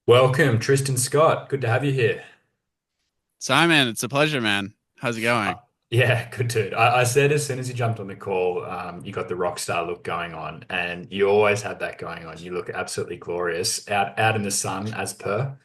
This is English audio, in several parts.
Welcome, Tristan Scott. Good to have you here. Simon, it's a pleasure, man. How's it Uh, going? yeah, good dude. I said as soon as you jumped on the call, you got the rock star look going on, and you always had that going on. You look absolutely glorious out in the sun as per.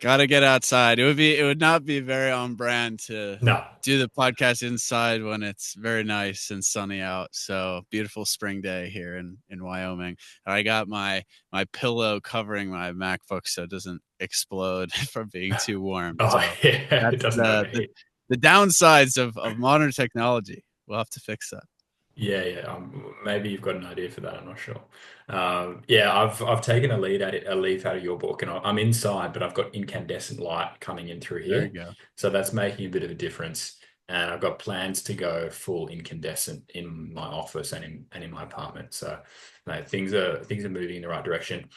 Gotta get outside. It would not be very on brand to No. do the podcast inside when it's very nice and sunny out. So beautiful spring day here in Wyoming. And I got my pillow covering my MacBook so it doesn't explode from being too warm. Oh So yeah, it that's doesn't the overheat. the downsides of modern technology. We'll have to fix that. Yeah, yeah. Maybe you've got an idea for that. I'm not sure. Yeah, I've taken a leaf out of your book, and I'm inside, but I've got incandescent light coming in through There you here, go. so that's making a bit of a difference. And I've got plans to go full incandescent in my office and in my apartment. So, no, things are moving in the right direction.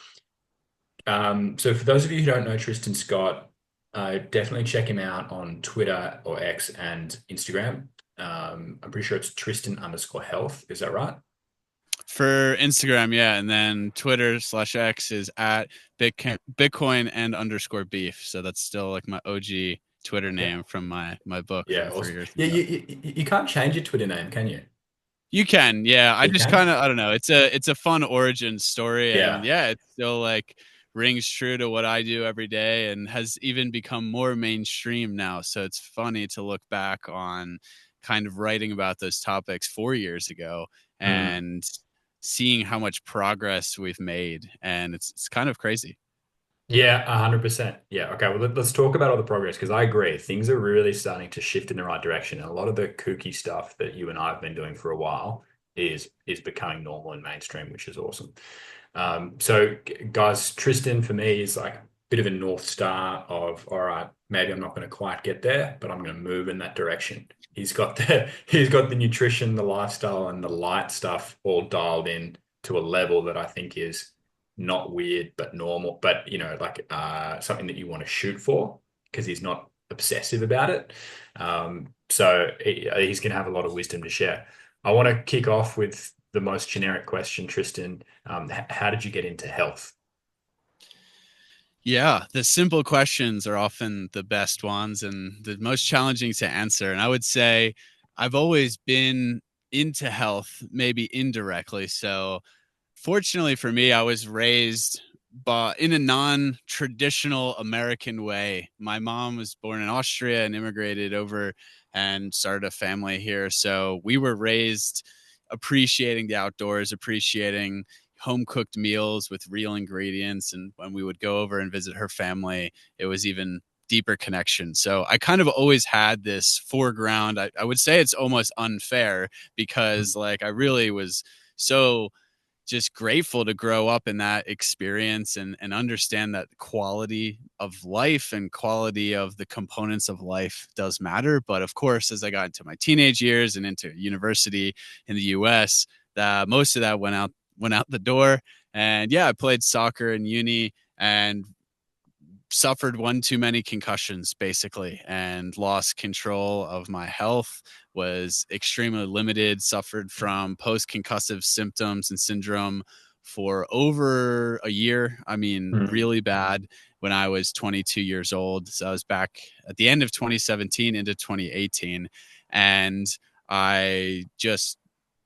So for those of you who don't know Tristan Scott, definitely check him out on Twitter or X and Instagram. I'm pretty sure it's Tristan underscore health. Is that right? For Instagram, yeah, and then Twitter/X is at Bitcoin and underscore beef. So that's still like my OG Twitter Okay. name from my book Yeah, from three awesome. years Yeah, ago. you can't change your Twitter name, can you? You can, yeah. I You just can? kind of I don't know. It's a fun origin story, and Yeah. yeah, it still like rings true to what I do every day, and has even become more mainstream now. So it's funny to look back on kind of writing about those topics 4 years ago Mm. and seeing how much progress we've made, and it's kind of crazy. Yeah, 100%. Yeah. Okay. Well, let's talk about all the progress because I agree. Things are really starting to shift in the right direction. And a lot of the kooky stuff that you and I have been doing for a while is becoming normal and mainstream, which is awesome. Guys, Tristan for me is like a bit of a north star of, all right, maybe I'm not going to quite get there, but I'm going to move in that direction. He's got the nutrition, the lifestyle, and the light stuff all dialed in to a level that I think is not weird but normal, but like something that you want to shoot for because he's not obsessive about it. He's going to have a lot of wisdom to share. I want to kick off with the most generic question, Tristan. How did you get into health? Yeah, the simple questions are often the best ones and the most challenging to answer. And I would say I've always been into health, maybe indirectly. So, fortunately for me, I was raised in a non-traditional American way. My mom was born in Austria and immigrated over and started a family here. So we were raised appreciating the outdoors, appreciating home cooked meals with real ingredients. And when we would go over and visit her family, it was even deeper connection. So I kind of always had this foreground. I would say it's almost unfair because like I really was so just grateful to grow up in that experience and understand that quality of life and quality of the components of life does matter. But of course, as I got into my teenage years and into university in the US, that most of that went out the door. And yeah, I played soccer in uni and suffered one too many concussions basically and lost control of my health, was extremely limited, suffered from post concussive symptoms and syndrome for over a year. I mean, Mm. really bad when I was 22 years old. So I was back at the end of 2017 into 2018, and I just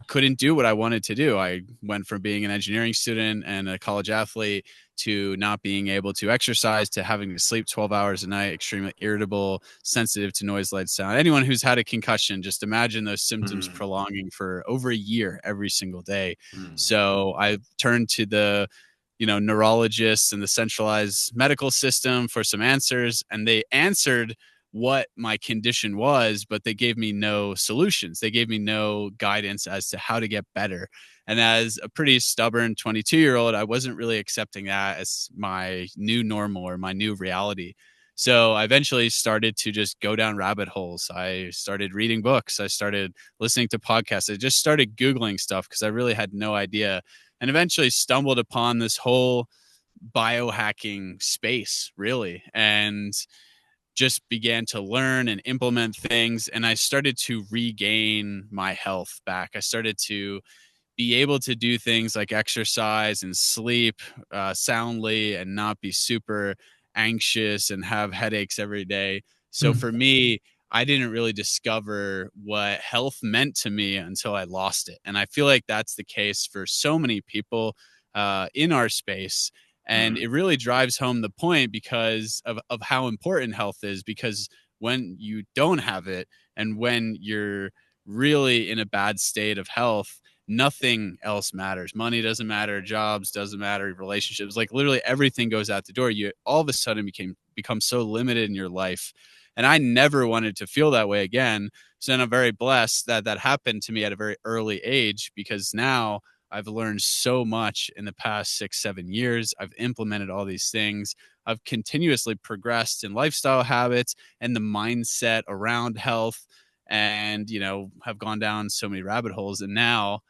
couldn't do what I wanted to do. I went from being an engineering student and a college athlete to not being able to exercise to having to sleep 12 hours a night, extremely irritable, sensitive to noise, light, sound. Anyone who's had a concussion, just imagine those symptoms Mm. prolonging for over a year every single day. Mm. So I turned to the neurologists and the centralized medical system for some answers, and they answered what my condition was, but they gave me no solutions. They gave me no guidance as to how to get better. And as a pretty stubborn 22-year-old, I wasn't really accepting that as my new normal or my new reality. So I eventually started to just go down rabbit holes. I started reading books. I started listening to podcasts. I just started Googling stuff because I really had no idea, and eventually stumbled upon this whole biohacking space, really. And just began to learn and implement things, and I started to regain my health back. I started to be able to do things like exercise and sleep soundly and not be super anxious and have headaches every day. So Mm. for me, I didn't really discover what health meant to me until I lost it. And I feel like that's the case for so many people in our space. And Mm. it really drives home the point because of how important health is. Because when you don't have it and when you're really in a bad state of health, nothing else matters. Money doesn't matter, jobs doesn't matter, relationships, like literally everything goes out the door. You all of a sudden become so limited in your life. And I never wanted to feel that way again. So then I'm very blessed that that happened to me at a very early age, because now I've learned so much in the past 6, 7 years. I've implemented all these things. I've continuously progressed in lifestyle habits and the mindset around health, and have gone down so many rabbit holes. And now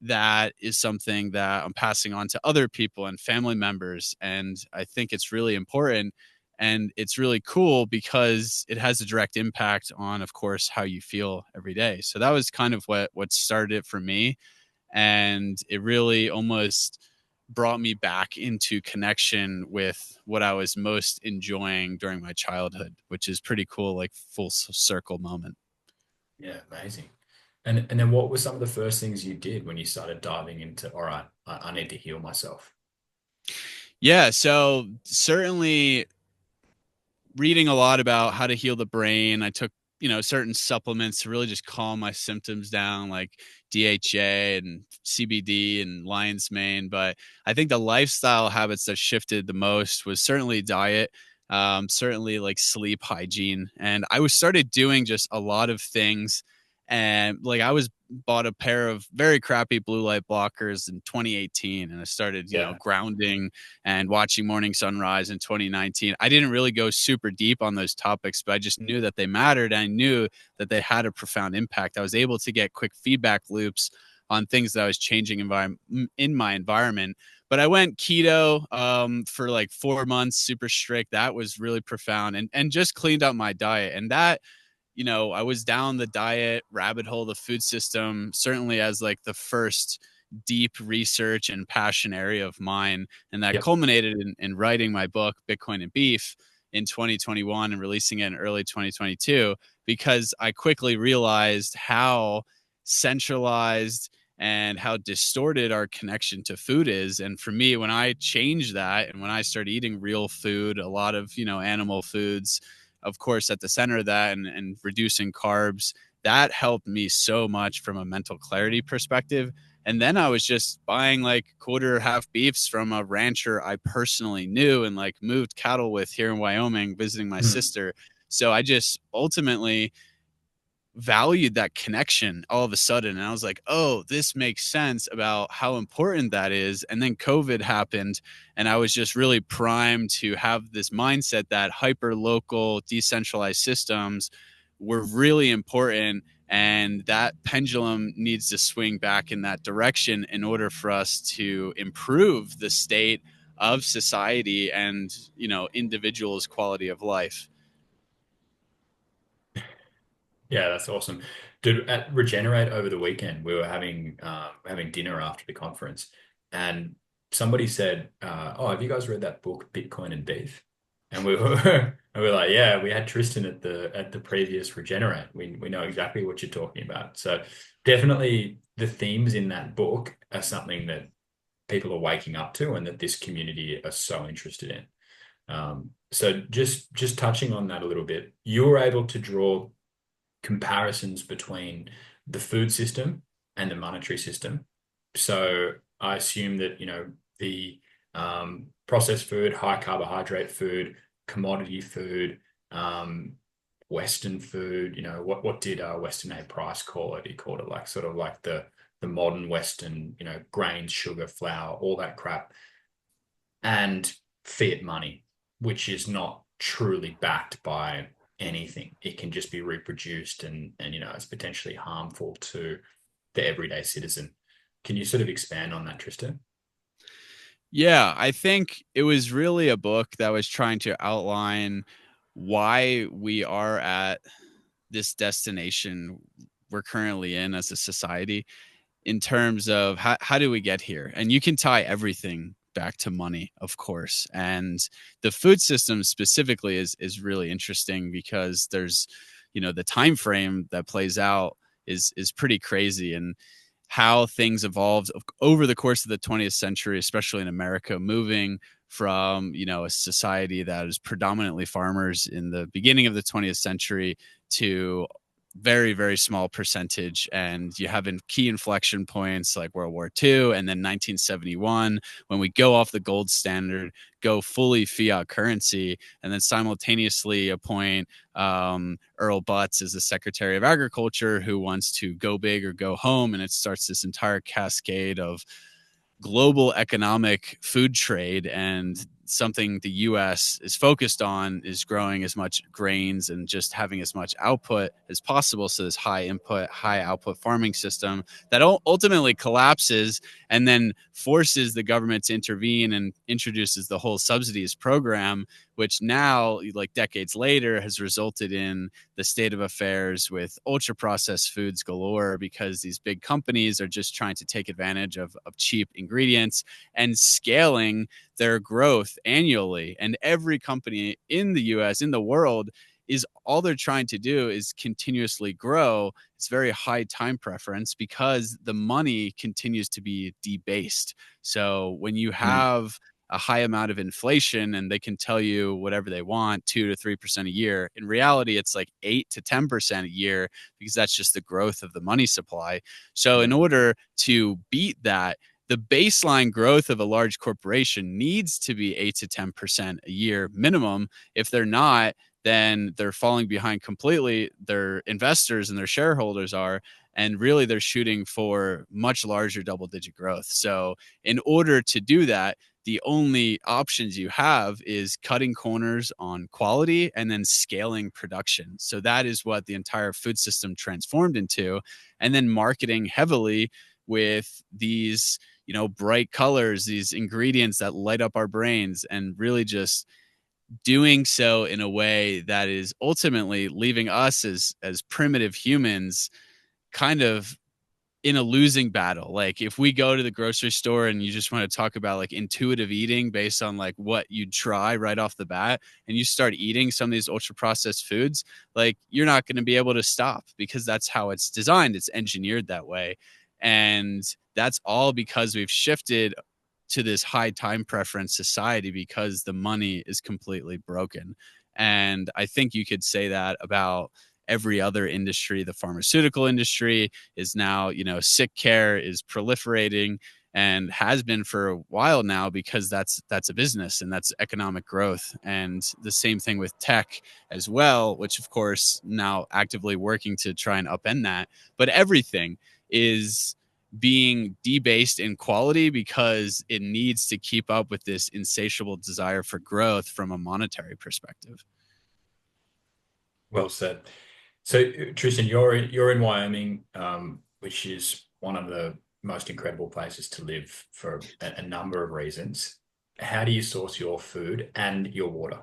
that is something that I'm passing on to other people and family members. And I think it's really important, and it's really cool because it has a direct impact on, of course, how you feel every day. So that was kind of what started it for me. And it really almost brought me back into connection with what I was most enjoying during my childhood, which is pretty cool, like full circle moment. Yeah, amazing. And then what were some of the first things you did when you started diving into, all right, I need to heal myself? Yeah, so certainly reading a lot about how to heal the brain. I took, certain supplements to really just calm my symptoms down, like DHA and CBD and lion's mane. But I think the lifestyle habits that shifted the most was certainly diet, certainly like sleep hygiene. And I was started doing just a lot of things. And like I was bought a pair of very crappy blue light blockers in 2018, and I started, Yeah. grounding and watching morning sunrise in 2019. I didn't really go super deep on those topics, but I just knew that they mattered. I knew that they had a profound impact. I was able to get quick feedback loops on things that I was changing in my environment. But I went keto for like 4 months, super strict. That was really profound, and just cleaned up my diet. And that, I was down the diet rabbit hole, the food system, certainly as like the first deep research and passion area of mine. And that Yep. culminated in writing my book, Bitcoin and Beef, in 2021 and releasing it in early 2022, because I quickly realized how centralized and how distorted our connection to food is. And for me, when I changed that and when I started eating real food, a lot of, animal foods, of course, at the center of that, and reducing carbs, that helped me so much from a mental clarity perspective. And then I was just buying like quarter half beefs from a rancher I personally knew and like moved cattle with here in Wyoming, visiting my Mm. sister. So I just ultimately valued that connection all of a sudden. And I was like, oh, this makes sense about how important that is. And then COVID happened, and I was just really primed to have this mindset that hyper local, decentralized systems were really important. And that pendulum needs to swing back in that direction in order for us to improve the state of society and, individuals' quality of life. Yeah, that's awesome. Dude, at Regenerate over the weekend, we were having dinner after the conference, and somebody said, "Oh, have you guys read that book, Bitcoin and Beef?" And we were and we were like, "Yeah, we had Tristan at the previous Regenerate. We know exactly what you're talking about." So definitely the themes in that book are something that people are waking up to, and that this community are so interested in. So just touching on that a little bit, you were able to draw comparisons between the food system and the monetary system. So I assume that, the processed food, high carbohydrate food, commodity food, um, Western food, what did Weston A. Price call it? He called it like sort of like the modern Western, grains, sugar, flour, all that crap, and fiat money, which is not truly backed by anything. It can just be reproduced, and it's potentially harmful to the everyday citizen. Can you sort of expand on that, Tristan? Yeah, I think it was really a book that was trying to outline why we are at this destination we're currently in as a society. in terms of how do we get here? And you can tie everything back to money, of course. And the food system specifically is really interesting because there's, the time frame that plays out is pretty crazy, and how things evolved over the course of the 20th century, especially in America, moving from, a society that is predominantly farmers in the beginning of the 20th century to very, very small percentage. And you have key inflection points like World War II and then 1971, when we go off the gold standard, go fully fiat currency, and then simultaneously appoint Earl Butz as the Secretary of Agriculture, who wants to go big or go home. And it starts this entire cascade of global economic food trade, and something the US is focused on is growing as much grains and just having as much output as possible. So this high input, high output farming system that ultimately collapses and then forces the government to intervene and introduces the whole subsidies program, which now, like decades later, has resulted in the state of affairs with ultra processed foods galore, because these big companies are just trying to take advantage of cheap ingredients and scaling their growth annually. And every company in the US, in the world, is all they're trying to do is continuously grow. It's very high time preference because the money continues to be debased. So when you have a high amount of inflation and they can tell you whatever they want, 2 to 3% a year, in reality, it's like 8 to 10% a year, because that's just the growth of the money supply. So in order to beat that, the baseline growth of a large corporation needs to be 8 to 10% a year minimum. If they're not, then they're falling behind completely. Their investors and their shareholders are, and really they're shooting for much larger double-digit growth. So in order to do that, the only options you have is cutting corners on quality and then scaling production. So that is what the entire food system transformed into, and then marketing heavily with these, bright colors, these ingredients that light up our brains, and really just doing so in a way that is ultimately leaving us as primitive humans kind of in a losing battle. Like if we go to the grocery store and you just want to talk about like intuitive eating based on like what you'd try right off the bat, and you start eating some of these ultra processed foods, like you're not going to be able to stop, because that's how it's designed. It's engineered that way. And that's all because we've shifted to this high time preference society because the money is completely broken. And I think you could say that about every other industry. The pharmaceutical industry is now, sick care is proliferating and has been for a while now, because that's a business and that's economic growth. And the same thing with tech as well, which of course now actively working to try and upend that. But everything is being debased in quality because it needs to keep up with this insatiable desire for growth from a monetary perspective. Well said. So, Tristan, you're in Wyoming, which is one of the most incredible places to live for a number of reasons. How do you source your food and your water?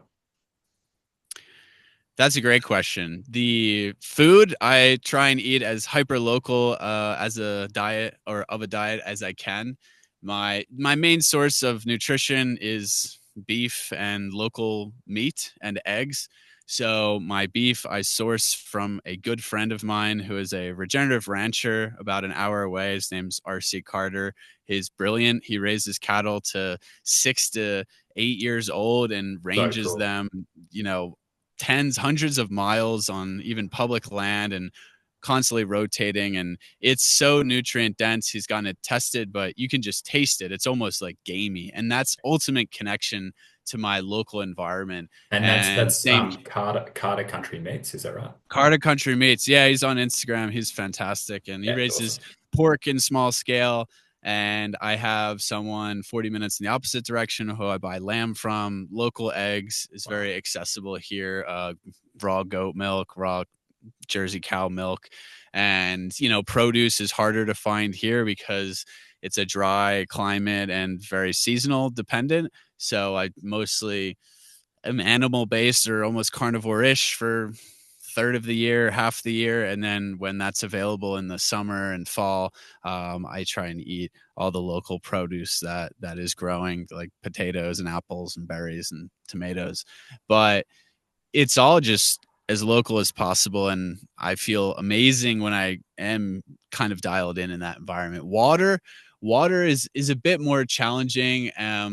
That's a great question. The food, I try and eat as hyper local as a diet, or of a diet, as I can. My main source of nutrition is beef and local meat and eggs. So my beef I source from a good friend of mine who is a regenerative rancher about an hour away. His name's RC Carter. He's brilliant. He raises cattle to 6 to 8 years old and So ranges cool. them, tens, hundreds of miles on even public land, and constantly rotating. And it's so nutrient dense. He's gotten it tested, but you can just taste it. It's almost like gamey. And that's ultimate connection to my local environment. And that's And that's same Carter Country Meats, is that right? Carter Country Meats. Yeah, he's on Instagram. He's fantastic. And he Yeah, it's awesome. raises pork in small scale. And I have someone 40 minutes in the opposite direction who I buy lamb from. Local eggs is Wow. very accessible here. Raw goat milk, raw Jersey cow milk. And, produce is harder to find here because it's a dry climate and very seasonal dependent. So I mostly am animal based or almost carnivore ish for third of the year, half the year. And then when that's available in the summer and fall, I try and eat all the local produce that is growing, like potatoes and apples and berries and tomatoes. But it's all just as local as possible, and I feel amazing when I am kind of dialed in that environment. Water is a bit more challenging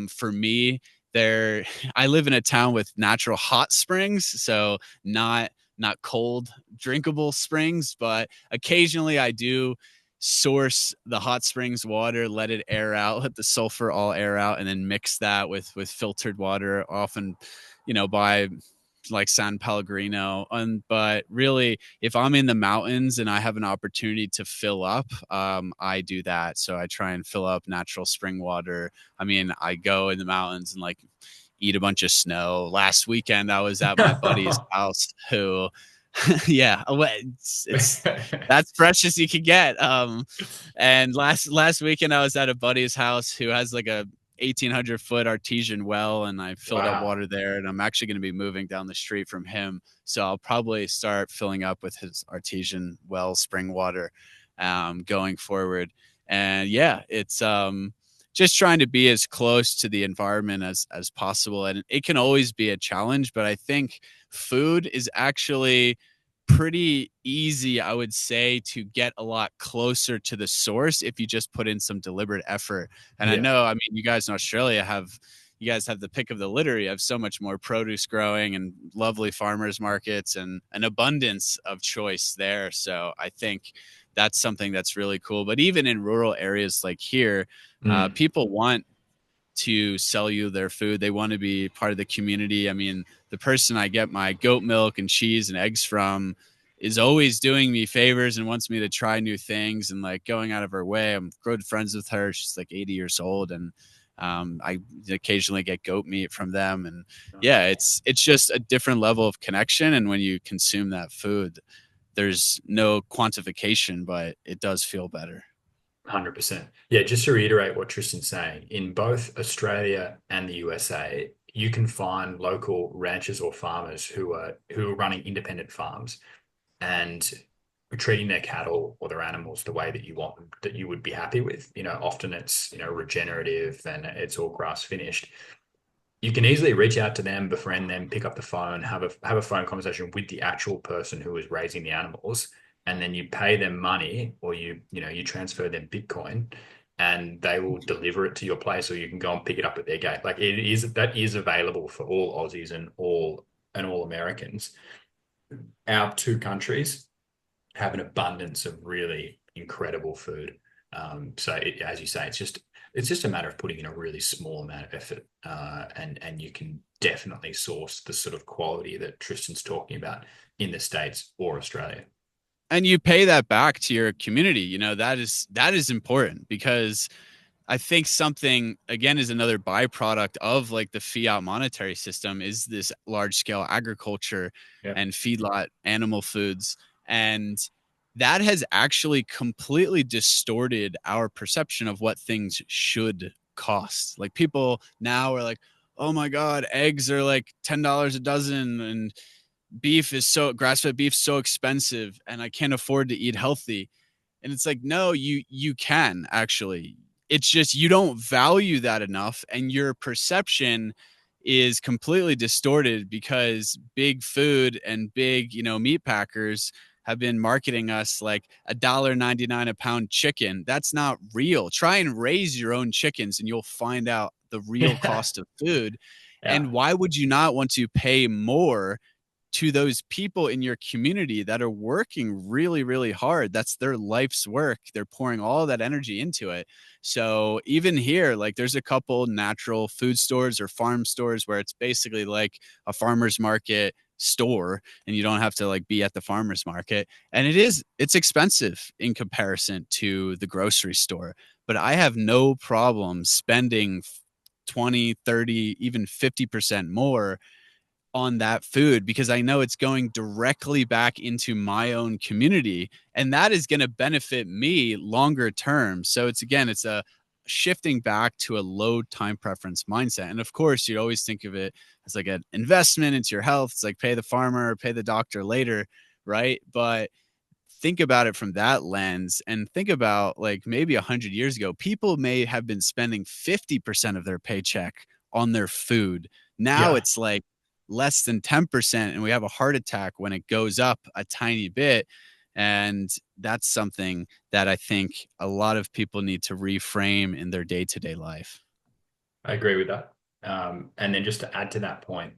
for me. There, I live in a town with natural hot springs, so not cold drinkable springs, but occasionally I do source the hot springs water, let it air out, let the sulfur all air out, and then mix that with filtered water, often by like San Pellegrino. But really, if I'm in the mountains and I have an opportunity to fill up, I do that. So I try and fill up natural spring water. I mean, I go in the mountains and like eat a bunch of snow. Last weekend, I was at my buddy's house who, yeah, it's that's fresh as you can get. And last weekend, I was at a buddy's house who has like a 1,800-foot artesian well, and I filled up Wow. water there, and I'm actually going to be moving down the street from him, so I'll probably start filling up with his artesian well spring water going forward. And yeah, it's just trying to be as close to the environment as possible, and it can always be a challenge, but I think food is actually pretty easy, I would say, to get a lot closer to the source if you just put in some deliberate effort. And I Yeah. know, I mean, you guys in Australia you guys have the pick of the litter. You have so much more produce growing and lovely farmers markets and an abundance of choice there. So I think that's something that's really cool. But even in rural areas like here, Mm. people want to sell you their food. They want to be part of the community. I mean, the person I get my goat milk and cheese and eggs from is always doing me favors and wants me to try new things and like going out of her way. I'm good friends with her. She's like 80 years old, and I occasionally get goat meat from them. And yeah, it's just a different level of connection. And when you consume that food, there's no quantification, but it does feel better. 100%. Yeah, just to reiterate what Tristan's saying, in both Australia and the USA, you can find local ranchers or farmers who are running independent farms and treating their cattle or their animals the way that you want them, that you would be happy with. Often it's, regenerative and it's all grass finished. You can easily reach out to them, befriend them, pick up the phone, have a phone conversation with the actual person who is raising the animals, and then you pay them money, or you transfer them Bitcoin, and they will deliver it to your place, or you can go and pick it up at their gate. Like that is available for all Aussies and all Americans. Our two countries have an abundance of really incredible food. As you say, it's just a matter of putting in a really small amount of effort, and you can definitely source the sort of quality that Tristan's talking about in the States or Australia. And you pay that back to your community. That is important, because I think something, again, is another byproduct of like the fiat monetary system is this large scale agriculture Yeah. and feedlot animal foods. And that has actually completely distorted our perception of what things should cost. Like people now are like, oh my God, eggs are like $10 a dozen, and grass-fed beef so expensive, and I can't afford to eat healthy. And it's like, no, you can actually. It's just you don't value that enough, and your perception is completely distorted because big food and big, meat packers have been marketing us like $1.99 a pound chicken. That's not real. Try and raise your own chickens and you'll find out the real Yeah. cost of food. Yeah. And why would you not want to pay more to those people in your community that are working really, really hard? That's their life's work. They're pouring all that energy into it. So even here, like there's a couple natural food stores or farm stores where it's basically like a farmer's market store, and you don't have to like be at the farmer's market. And it's expensive in comparison to the grocery store. But I have no problem spending 20, 30, even 50% more on that food, because I know it's going directly back into my own community, and that is going to benefit me longer term. So it's a shifting back to a low time preference mindset. And of course, you always think of it as like an investment into your health. It's like pay the farmer or pay the doctor later. right? But think about it from that lens and think about like maybe 100 years ago, people may have been spending 50% of their paycheck on their food. Now Yeah, it's like less than 10%, and we have a heart attack when it goes up a tiny bit. And that's something that I think a lot of people need to reframe in their day-to-day life. I agree with that. And then just to add to that point,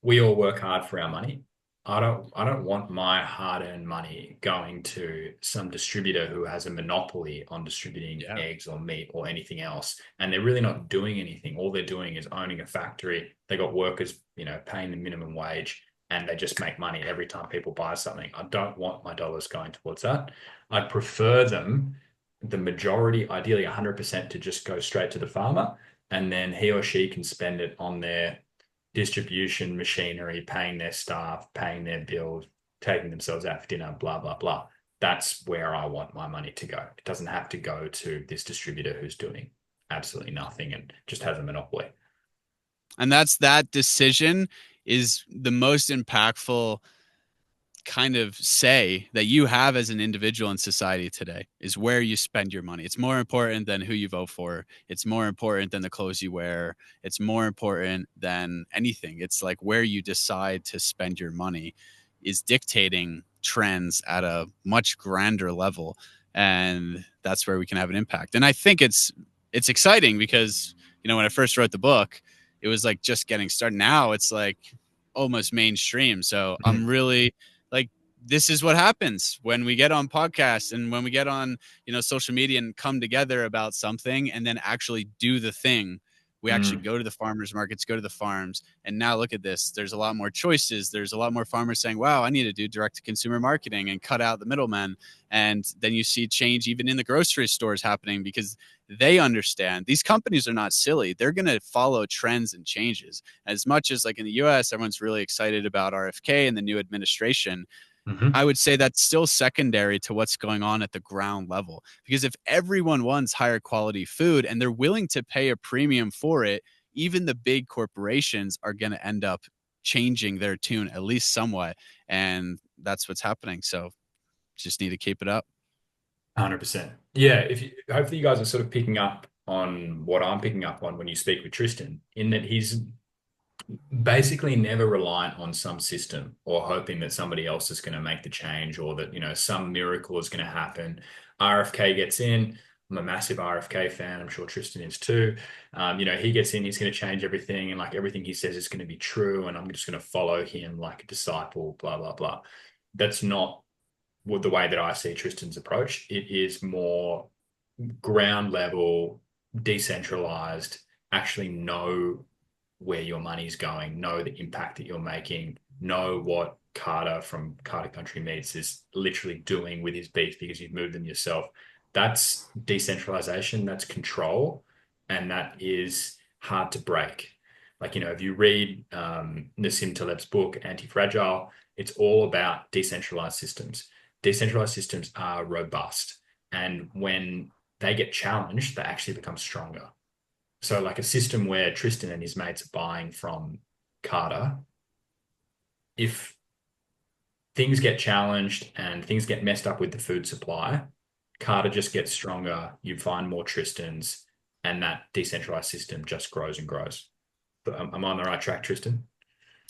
we all work hard for our money. I don't want my hard-earned money going to some distributor who has a monopoly on distributing Yeah. eggs or meat or anything else. And they're really not doing anything. All they're doing is owning a factory. They got workers, paying the minimum wage, and they just make money every time people buy something. I don't want my dollars going towards that. I'd prefer them, the majority, ideally 100%, to just go straight to the farmer, and then he or she can spend it on their distribution machinery, paying their staff, paying their bills, taking themselves out for dinner, blah, blah, blah. That's where I want my money to go. It doesn't have to go to this distributor who's doing absolutely nothing and just has a monopoly. And that decision is the most impactful kind of say that you have as an individual in society today is where you spend your money. It's more important than who you vote for. It's more important than the clothes you wear. It's more important than anything. It's like where you decide to spend your money is dictating trends at a much grander level. And that's where we can have an impact. And I think it's exciting because, when I first wrote the book, it was like just getting started. Now it's like almost mainstream. So I'm Mhm. really like, this is what happens when we get on podcasts and when we get on social media and come together about something and then actually do the thing. We actually Mm. go to the farmers markets, go to the farms, and now look at this. There's a lot more choices. There's a lot more farmers saying, wow, I need to do direct to consumer marketing and cut out the middlemen. And then you see change even in the grocery stores happening because they understand these companies are not silly. They're going to follow trends and changes. As much as like in the US, everyone's really excited about RFK and the new administration. Mhm. I would say that's still secondary to what's going on at the ground level. Because if everyone wants higher quality food and they're willing to pay a premium for it, even the big corporations are going to end up changing their tune at least somewhat. And that's what's happening. So just need to keep it up. 100%. Yeah, hopefully you guys are sort of picking up on what I'm picking up on when you speak with Tristan, in that he's basically never reliant on some system or hoping that somebody else is going to make the change, or that, some miracle is going to happen. RFK gets in. I'm a massive RFK fan. I'm sure Tristan is too. He gets in, he's going to change everything, and like everything he says is going to be true, and I'm just going to follow him like a disciple, blah, blah, blah. That's not the way that I see Tristan's approach. It is more ground level, decentralized, actually know where your money's going, know the impact that you're making, know what Carter from Carter Country Meats is literally doing with his beef because you've moved them yourself. That's decentralization, that's control, and that is hard to break. Like, if you read Nassim Taleb's book, Anti-Fragile, it's all about decentralized systems. Decentralized systems are robust. And when they get challenged, they actually become stronger. So, like a system where Tristan and his mates are buying from Carter, if things get challenged and things get messed up with the food supply, Carter just gets stronger. You find more Tristans, and that decentralized system just grows and grows. But am I on the right track, Tristan?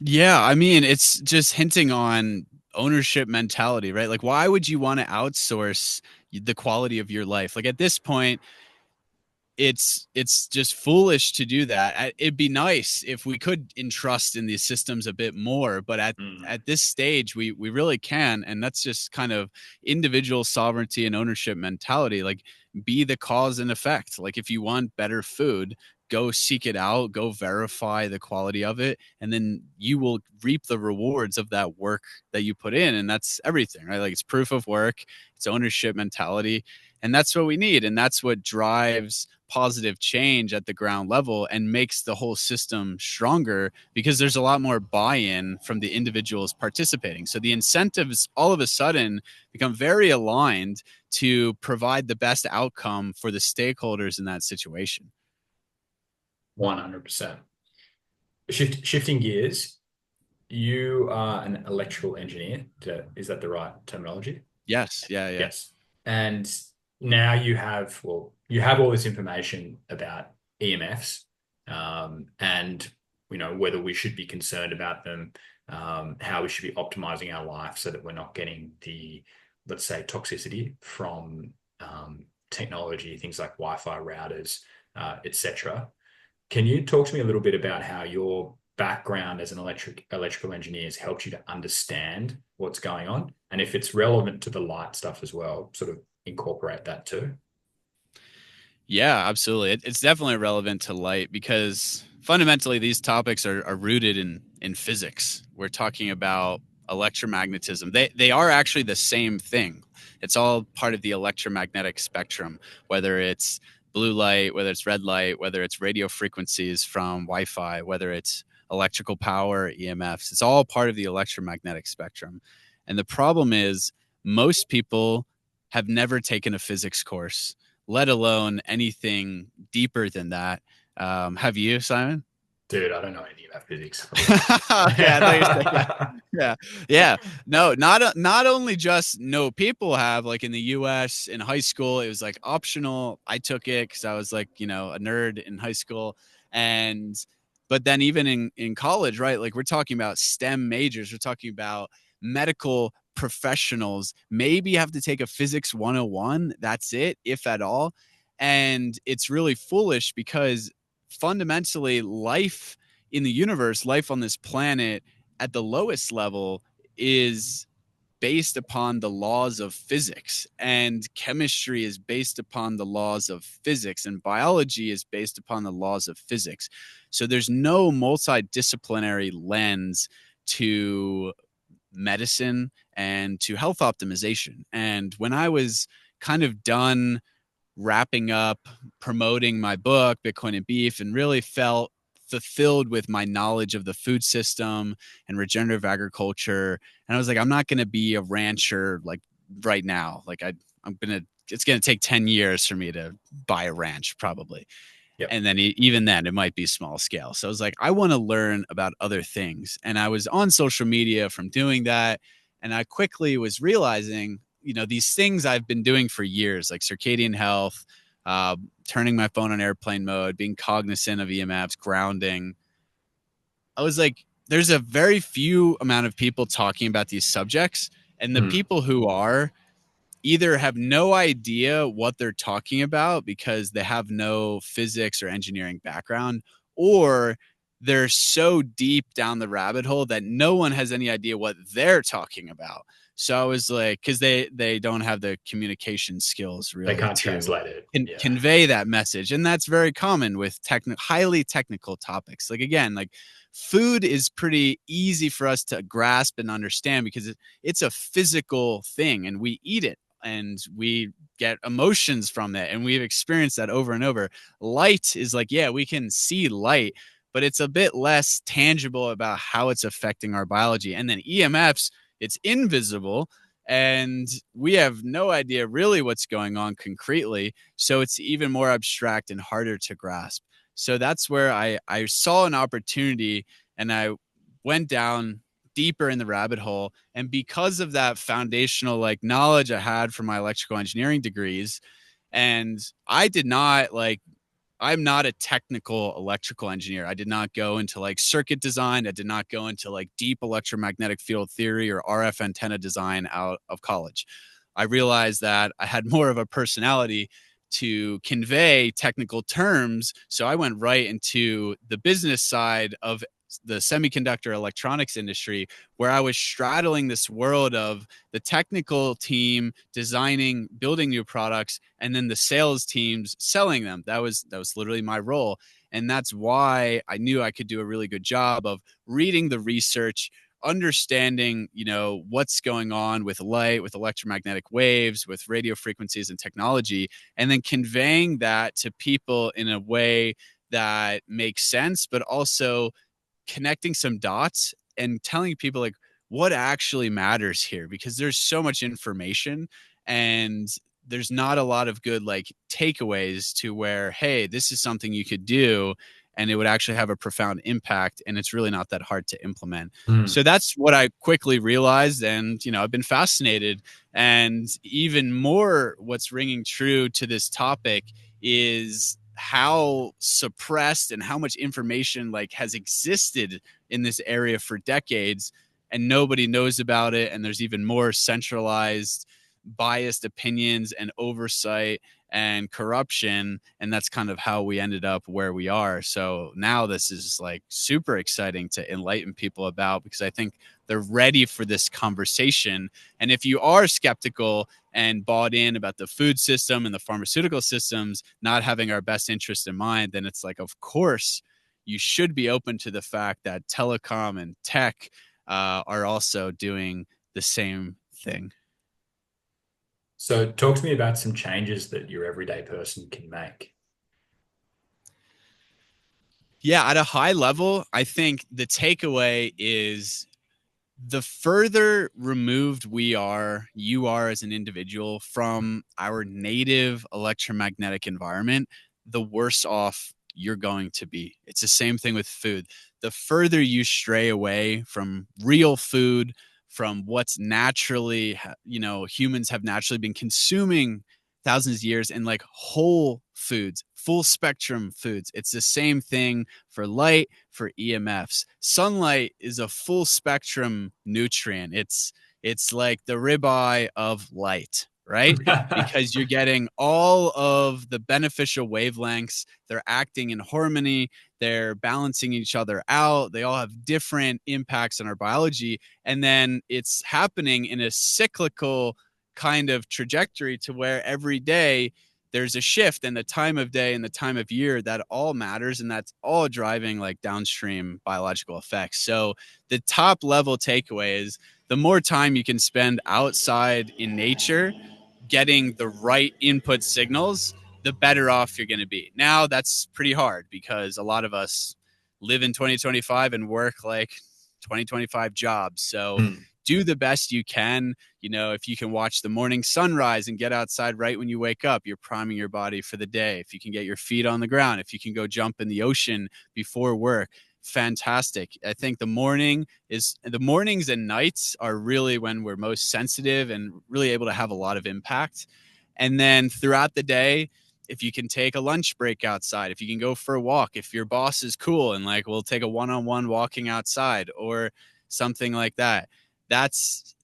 Yeah, I mean, it's just hinting on ownership mentality, right? Like, why would you want to outsource the quality of your life? Like at this point, it's just foolish to do that. It'd be nice if we could entrust in these systems a bit more, but Mm. at this stage, we really can, and that's just kind of individual sovereignty and ownership mentality. Like, be the cause and effect. Like, if you want better food, go seek it out, go verify the quality of it, and then you will reap the rewards of that work that you put in, and that's everything, right? Like, it's proof of work, it's ownership mentality, and that's what we need, and that's what drives positive change at the ground level and makes the whole system stronger because there's a lot more buy-in from the individuals participating. So the incentives all of a sudden become very aligned to provide the best outcome for the stakeholders in that situation. 100%. Shifting gears, you are an electrical engineer. Is that the right terminology? Yes. Yeah. Yeah. Yes. And now you have all this information about EMFs, and whether we should be concerned about them, how we should be optimizing our life so that we're not getting the, let's say, toxicity from technology, things like Wi-Fi routers, etc. Can you talk to me a little bit about how your background as an electrical engineer has helped you to understand what's going on? And if it's relevant to the light stuff as well, sort of incorporate that too. Yeah, absolutely. It's definitely relevant to light because fundamentally these topics are rooted in physics. We're talking about electromagnetism. They are actually the same thing. It's all part of the electromagnetic spectrum, whether it's blue light, whether it's red light, whether it's radio frequencies from Wi-Fi, whether it's electrical power, EMFs. It's all part of the electromagnetic spectrum. And the problem is most people have never taken a physics course, let alone anything deeper than that. Have you, Simon? Dude, I don't know anything about physics. Okay, I thought you were saying, yeah, yeah. No, not only just no people have, like in the U.S. in high school, it was like optional. I took it because I was like a nerd in high school, and but then even in college, right? Like we're talking about STEM majors. We're talking about medical professionals. Maybe you have to take a physics 101. That's it, if at all. And it's really foolish because fundamentally life in the universe, life on this planet at the lowest level is based upon the laws of physics, and chemistry is based upon the laws of physics, and biology is based upon the laws of physics. So there's no multidisciplinary lens to medicine and to health optimization. And when I was kind of done wrapping up promoting my book, Bitcoin and Beef, and really felt fulfilled with my knowledge of the food system and regenerative agriculture. And I was like, I'm not going to be a rancher like right now. Like it's going to take 10 years for me to buy a ranch probably. Yep. And then even then it might be small scale. So I was like, I want to learn about other things. And I was on social media from doing that. And I quickly was realizing, these things I've been doing for years, like circadian health, turning my phone on airplane mode, being cognizant of EMFs, grounding. I was like, there's a very few amount of people talking about these subjects. And the Hmm. people who are either have no idea what they're talking about because they have no physics or engineering background, or they're so deep down the rabbit hole that no one has any idea what they're talking about. So I was like, because they don't have the communication skills They really can't to translate it. Yeah. convey that message, and that's very common with highly technical topics. Like again, like food is pretty easy for us to grasp and understand because it's a physical thing, and we eat it and we get emotions from it, and we've experienced that over and over. Light is like, yeah, we can see light, but it's a bit less tangible about how it's affecting our biology. And then EMFs, it's invisible, and we have no idea really what's going on concretely, so it's even more abstract and harder to grasp. So that's where I saw an opportunity, and I went down deeper in the rabbit hole. And because of that foundational like knowledge I had from my electrical engineering degrees, and I did not like, I'm not a technical electrical engineer. I did not go into like circuit design. I did not go into like deep electromagnetic field theory or RF antenna design out of college. I realized that I had more of a personality to convey technical terms. So I went right into the business side of the semiconductor electronics industry, where I was straddling this world of the technical team designing, building new products, and then the sales teams selling them. That was literally my role. And that's why I knew I could do a really good job of reading the research, understanding, what's going on with light, with electromagnetic waves, with radio frequencies and technology, and then conveying that to people in a way that makes sense, but also connecting some dots and telling people like what actually matters here, because there's so much information and there's not a lot of good like takeaways to where, hey, this is something you could do and it would actually have a profound impact, and it's really not that hard to implement. Mm. So that's what I quickly realized, and I've been fascinated. And even more, what's ringing true to this topic is how suppressed and how much information like has existed in this area for decades, and nobody knows about it, and there's even more centralized biased opinions and oversight and corruption, and that's kind of how we ended up where we are. So now this is like super exciting to enlighten people about, because I think they're ready for this conversation. And if you are skeptical and bought in about the food system and the pharmaceutical systems not having our best interest in mind, then it's like, of course you should be open to the fact that telecom and tech are also doing the same thing. So talk to me about some changes that your everyday person can make. Yeah, at a high level, I think the takeaway is the further removed you are as an individual from our native electromagnetic environment, the worse off you're going to be. It's the same thing with food. The further you stray away from real food, from what's naturally, humans have naturally been consuming thousands of years, and like whole foods, full spectrum foods. It's the same thing for light, for EMFs. Sunlight is a full spectrum nutrient. It's like the ribeye of light, right? Because you're getting all of the beneficial wavelengths. They're acting in harmony. They're balancing each other out. They all have different impacts on our biology. And then it's happening in a cyclical kind of trajectory to where every day there's a shift in the time of day and the time of year that all matters, and that's all driving like downstream biological effects. So the top level takeaway is the more time you can spend outside in nature getting the right input signals, the better off you're going to be. Now that's pretty hard because a lot of us live in 2025 and work like 2025 jobs. So Mm. do the best you can. If you can watch the morning sunrise and get outside right when you wake up, you're priming your body for the day. If you can get your feet on the ground, if you can go jump in the ocean before work, fantastic. I think the mornings and nights are really when we're most sensitive and really able to have a lot of impact. And then throughout the day, if you can take a lunch break outside, if you can go for a walk, if your boss is cool and like we'll take a one-on-one walking outside or something like that, that's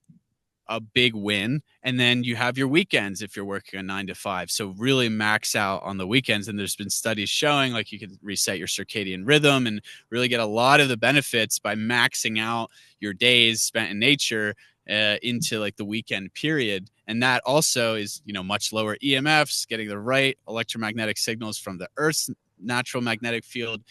a big win. And then you have your weekends if you're working a 9 to 5. So really max out on the weekends. And there's been studies showing like you can reset your circadian rhythm and really get a lot of the benefits by maxing out your days spent in nature into like the weekend period. And that also is, much lower EMFs, getting the right electromagnetic signals from the Earth's natural magnetic field.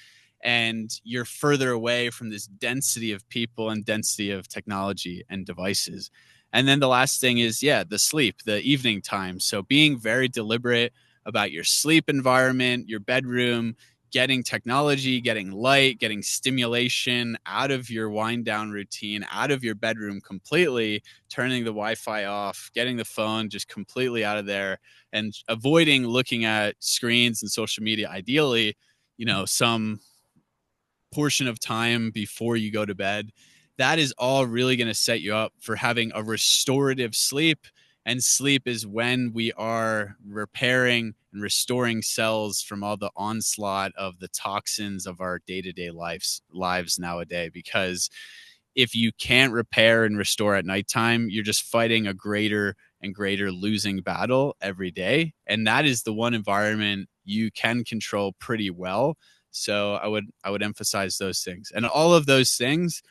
And you're further away from this density of people and density of technology and devices. And then the last thing is, the sleep, the evening time. So being very deliberate about your sleep environment, your bedroom, getting technology, getting light, getting stimulation out of your wind down routine, out of your bedroom completely, turning the Wi-Fi off, getting the phone just completely out of there, and avoiding looking at screens and social media, ideally, some portion of time before you go to bed. That is all really going to set you up for having a restorative sleep. And sleep is when we are repairing and restoring cells from all the onslaught of the toxins of our day-to-day lives nowadays. Because if you can't repair and restore at nighttime, you're just fighting a greater and greater losing battle every day. And that is the one environment you can control pretty well. So I would emphasize those things, and all of those things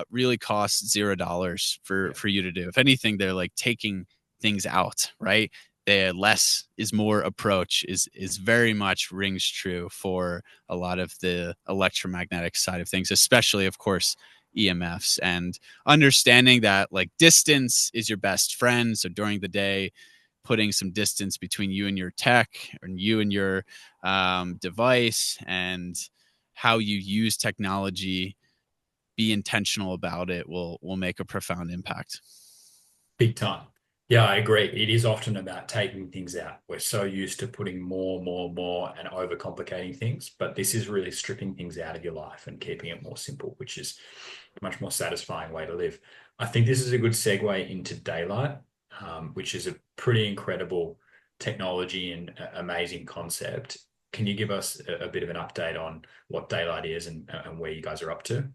really cost $0 for you to do. If anything, they're like taking things out, right? The less is more approach is very much rings true for a lot of the electromagnetic side of things, especially, of course, EMFs, and understanding that like distance is your best friend. So during the day, putting some distance between you and your tech and you and your device, and how you use technology, be intentional about it, will make a profound impact. Big time. Yeah, I agree. It is often about taking things out. We're so used to putting more, and overcomplicating things, but this is really stripping things out of your life and keeping it more simple, which is a much more satisfying way to live. I think this is a good segue into daylight, which is a pretty incredible technology and amazing concept. Can you give us a bit of an update on what daylight is and where you guys are up to?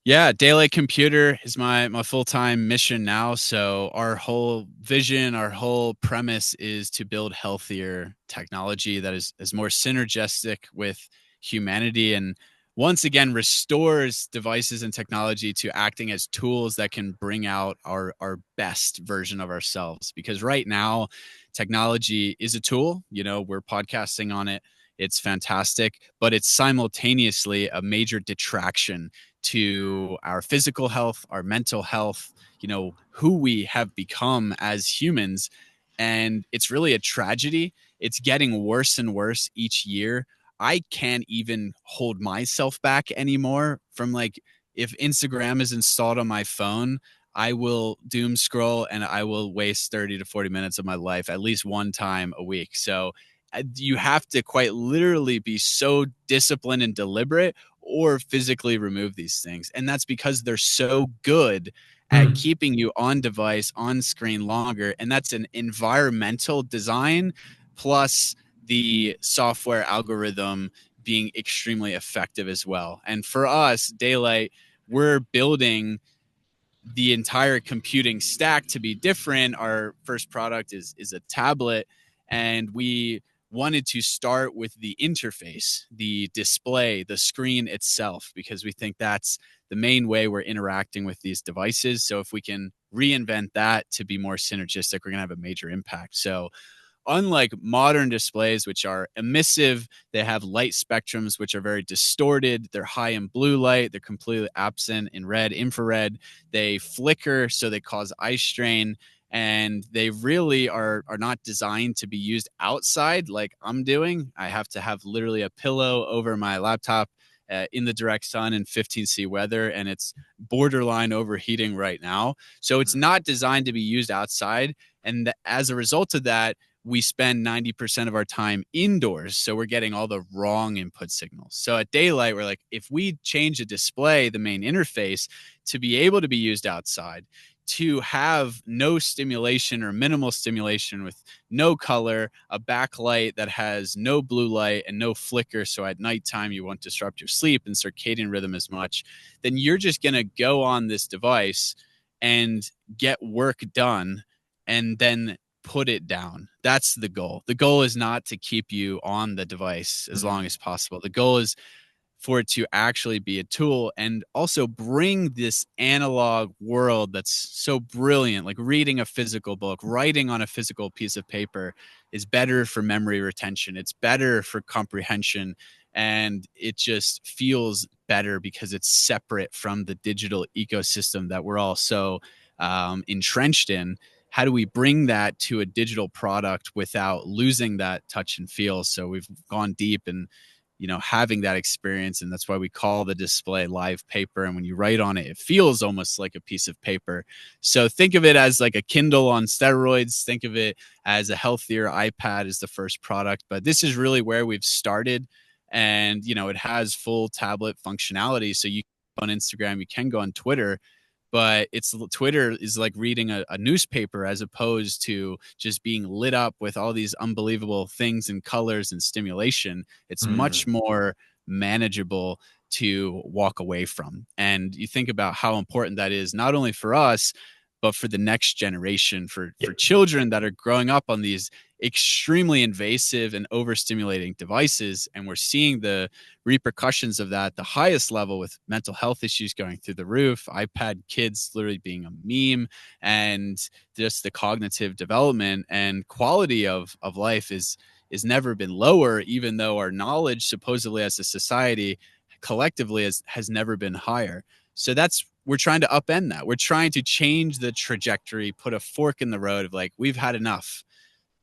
Yeah, daylight computer is my full-time mission now. So our whole vision, our whole premise is to build healthier technology that is more synergistic with humanity and once again restores devices and technology to acting as tools that can bring out our best version of ourselves. Because right now, technology is a tool. You know, we're podcasting on it. It's fantastic, but it's simultaneously a major detraction to our physical health, our mental health, you know, who we have become as humans. And it's really a tragedy. It's getting worse and worse each year. I can't even hold myself back anymore from like, if Instagram is installed on my phone, I will doom scroll and I will waste 30 to 40 minutes of my life at least one time a week. So you have to quite literally be so disciplined and deliberate or physically remove these things. And that's because they're so good at Hmm. keeping you on device, on screen longer. And that's an environmental design plus the software algorithm being extremely effective as well. And for us, Daylight, we're building the entire computing stack to be different. Our first product is a tablet, and we wanted to start with the interface, the display, the screen itself, because we think that's the main way we're interacting with these devices. So if we can reinvent that to be more synergistic, we're going to have a major impact. So unlike modern displays, which are emissive, they have light spectrums which are very distorted. They're high in blue light, they're completely absent in red, infrared. They flicker, so they cause eye strain. And they really are not designed to be used outside like I'm doing. I have to have literally a pillow over my laptop in the direct sun in 15°C weather, and it's borderline overheating right now. So it's not designed to be used outside. And as a result of that, we spend 90% of our time indoors. So we're getting all the wrong input signals. So at daylight, we're like, if we change the display, the main interface, to be able to be used outside, to have no stimulation or minimal stimulation with no color, a backlight that has no blue light and no flicker. So at nighttime, you won't disrupt your sleep and circadian rhythm as much. Then you're just going to go on this device and get work done and then put it down. That's the goal. The goal is not to keep you on the device as long as possible. The goal is for it to actually be a tool and also bring this analog world that's so brilliant, like reading a physical book, writing on a physical piece of paper is better for memory retention. It's better for comprehension. And it just feels better because it's separate from the digital ecosystem that we're all so entrenched in. How do we bring that to a digital product without losing that touch and feel? So we've gone deep and having that experience, and that's why we call the display live paper. And when you write on it, it feels almost like a piece of paper. So think of it as like a Kindle on steroids. Think of it as a healthier iPad is the first product, but this is really where we've started. And it has full tablet functionality, so you can go on Instagram, you can go on Twitter, but it's Twitter is like reading a newspaper as opposed to just being lit up with all these unbelievable things and colors and stimulation. It's much Mm. more manageable to walk away from. And you think about how important that is, not only for us, but for the next generation, for Yep. children that are growing up on these extremely invasive and overstimulating devices. And we're seeing the repercussions of that at the highest level with mental health issues going through the roof, iPad kids literally being a meme, and just the cognitive development and quality of life is never been lower, even though our knowledge supposedly as a society collectively has never been higher. So that's we're trying to upend that. We're trying to change the trajectory, put a fork in the road of like, we've had enough.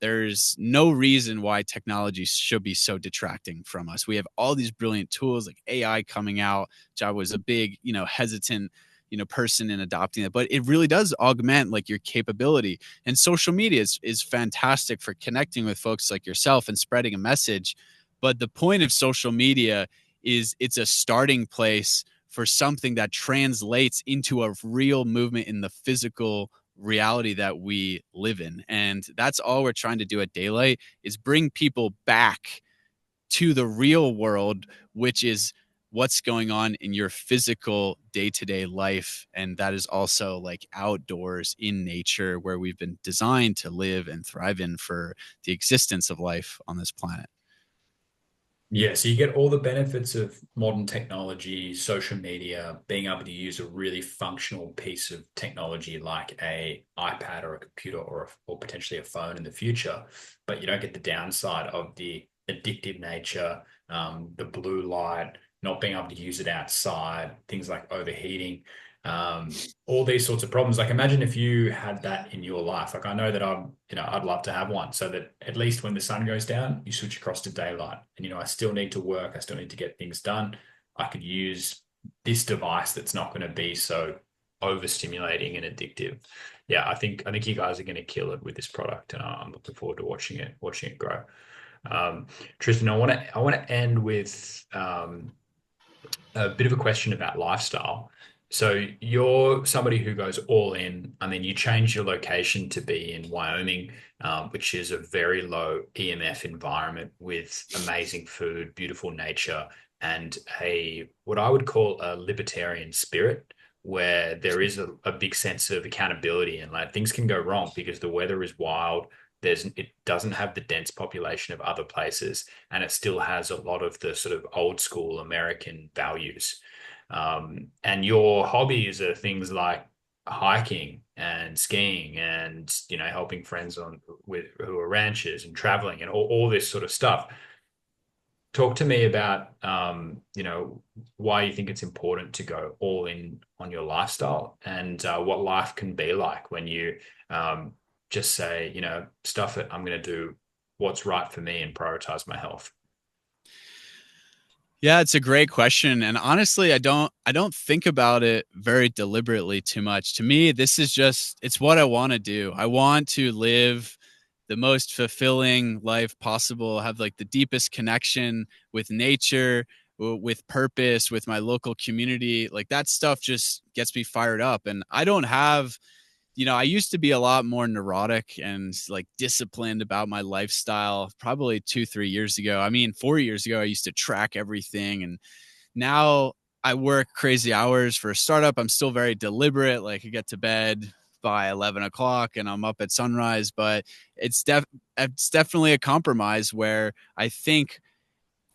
There's no reason why technology should be so detracting from us. We have all these brilliant tools like AI coming out, which I was a big, hesitant, person in adopting it, but it really does augment like your capability. And social media is fantastic for connecting with folks like yourself and spreading a message. But the point of social media is it's a starting place for something that translates into a real movement in the physical reality that we live in. And that's all we're trying to do at Daylight, is bring people back to the real world, which is what's going on in your physical day-to-day life. And that is also like outdoors in nature, where we've been designed to live and thrive in for the existence of life on this planet. Yeah, so you get all the benefits of modern technology, social media, being able to use a really functional piece of technology like a iPad or a computer or potentially a phone in the future, but you don't get the downside of the addictive nature, the blue light, not being able to use it outside, things like overheating, all these sorts of problems. Like imagine if you had that in your life. Like I know that I'd love to have one so that at least when the sun goes down, you switch across to daylight. And I still need to work, I still need to get things done. I could use this device that's not going to be so overstimulating and addictive. Yeah, I think you guys are going to kill it with this product, and I'm looking forward to watching it grow. Tristan, I want to end with a bit of a question about lifestyle. So you're somebody who goes all in, and then you change your location to be in Wyoming, which is a very low EMF environment with amazing food, beautiful nature, and a what I would call a libertarian spirit, where there is a big sense of accountability, and like things can go wrong because the weather is wild. It doesn't have the dense population of other places, and it still has a lot of the sort of old school American values. And your hobbies are things like hiking and skiing and helping friends who are ranchers and traveling and all this sort of stuff. Talk to me about why you think it's important to go all in on your lifestyle, and what life can be like when you just say, stuff it, I'm going to do what's right for me and prioritize my health. Yeah, it's a great question. And honestly, I don't think about it very deliberately too much. To me, this is just it's what I want to do. I want to live the most fulfilling life possible, have like the deepest connection with nature, with purpose, with my local community. Like that stuff just gets me fired up. And I don't have I used to be a lot more neurotic and like disciplined about my lifestyle probably 2, 3 years ago. I mean, 4 years ago, I used to track everything. And now I work crazy hours for a startup. I'm still very deliberate. Like I get to bed by 11 o'clock and I'm up at sunrise, but it's definitely a compromise where I think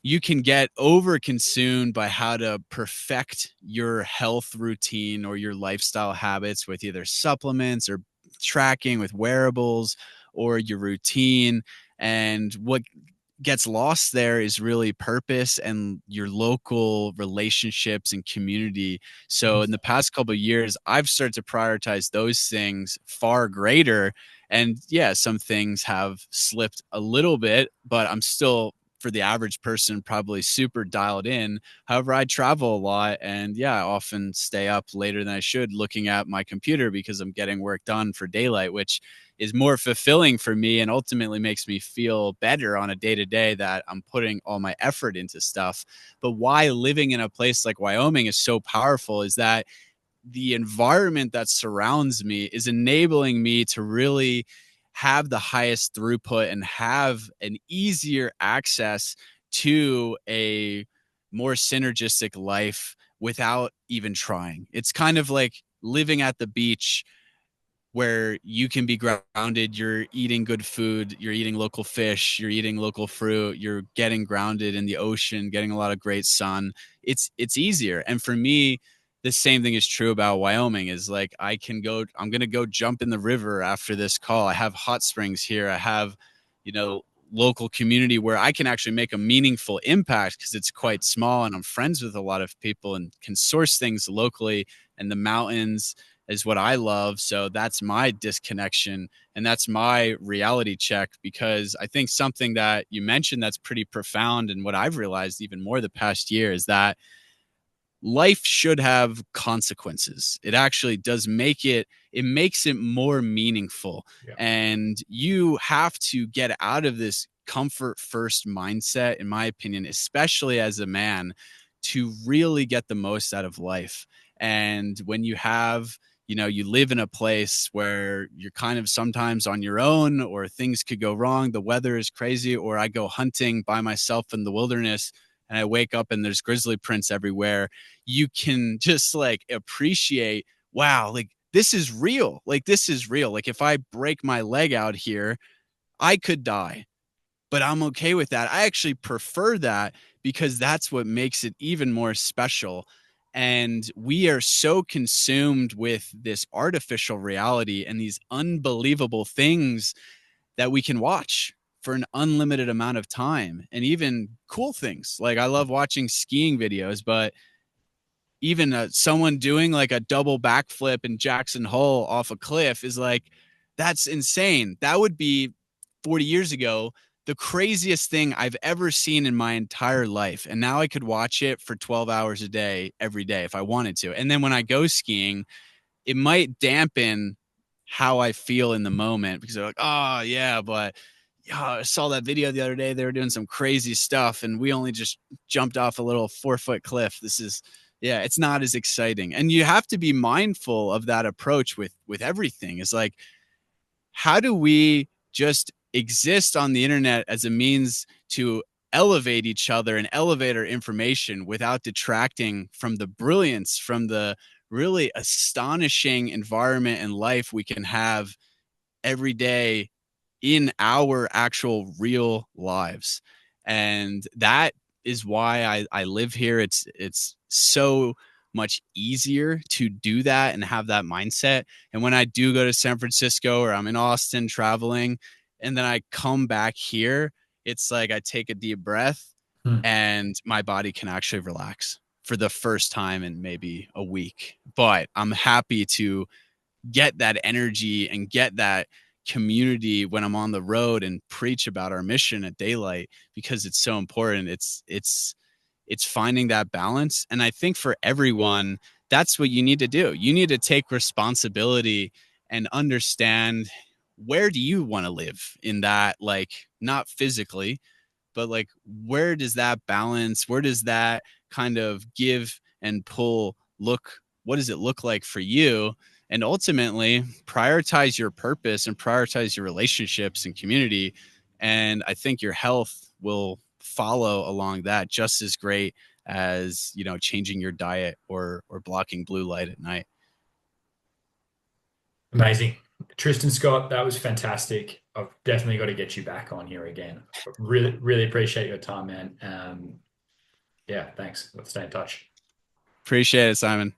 you can get over consumed by how to perfect your health routine or your lifestyle habits with either supplements or tracking with wearables or your routine. And what gets lost there is really purpose and your local relationships and community. So in the past couple of years, I've started to prioritize those things far greater. And yeah, some things have slipped a little bit, but I'm still, for the average person, probably super dialed in. However, I travel a lot, and yeah, I often stay up later than I should looking at my computer because I'm getting work done for Daylight, which is more fulfilling for me and ultimately makes me feel better on a day to day that I'm putting all my effort into stuff. But why living in a place like Wyoming is so powerful is that the environment that surrounds me is enabling me to really have the highest throughput and have an easier access to a more synergistic life without even trying. It's kind of like living at the beach where you can be grounded. You're eating good food, you're eating local fish, you're eating local fruit, you're getting grounded in the ocean, getting a lot of great sun. It's easier. And for me, the same thing is true about Wyoming. Is like I'm going to go jump in the river after this call. I have hot springs here. I have, you know, local community where I can actually make a meaningful impact because it's quite small and I'm friends with a lot of people and can source things locally. And the mountains is what I love. So that's my disconnection and that's my reality check, because I think something that you mentioned that's pretty profound and what I've realized even more the past year is that life should have consequences. It actually does it makes it more meaningful. Yeah. And you have to get out of this comfort first mindset, in my opinion, especially as a man, to really get the most out of life. And when you have, you live in a place where you're kind of sometimes on your own, or things could go wrong, the weather is crazy, or I go hunting by myself in the wilderness and I wake up and there's grizzly prints everywhere, you can just like appreciate, wow, like this is real. Like this is real. Like if I break my leg out here, I could die, but I'm okay with that. I actually prefer that because that's what makes it even more special. And we are so consumed with this artificial reality and these unbelievable things that we can watch for an unlimited amount of time, and even cool things. Like I love watching skiing videos, but even someone doing like a double backflip in Jackson Hole off a cliff is like, that's insane. That would be 40 years ago the craziest thing I've ever seen in my entire life. And now I could watch it for 12 hours a day, every day, if I wanted to. And then when I go skiing, it might dampen how I feel in the moment, because they're like, oh, yeah, but yeah, I saw that video the other day. They were doing some crazy stuff and we only just jumped off a little 4-foot cliff. This is, yeah, it's not as exciting. And you have to be mindful of that approach with everything. It's like, how do we just exist on the internet as a means to elevate each other and elevate our information without detracting from the brilliance, from the really astonishing environment and life we can have every day in our actual real lives? And that is why I live here. It's so much easier to do that and have that mindset. And when I do go to San Francisco or I'm in Austin traveling and then I come back here, it's like I take a deep breath Hmm. and my body can actually relax for the first time in maybe a week. But I'm happy to get that energy and get that community when I'm on the road and preach about our mission at daylight, because it's so important. It's finding that balance. And I think for everyone, that's what you need to do. You need to take responsibility and understand, where do you want to live in that, like not physically, but like where does that balance, where does that kind of give and pull look, what does it look like for you? And ultimately prioritize your purpose and prioritize your relationships and community. And I think your health will follow along that just as great as, changing your diet or blocking blue light at night. Amazing. Tristan Scott, that was fantastic. I've definitely got to get you back on here again. Really, really appreciate your time, man. Yeah, thanks. Let's stay in touch. Appreciate it, Simon.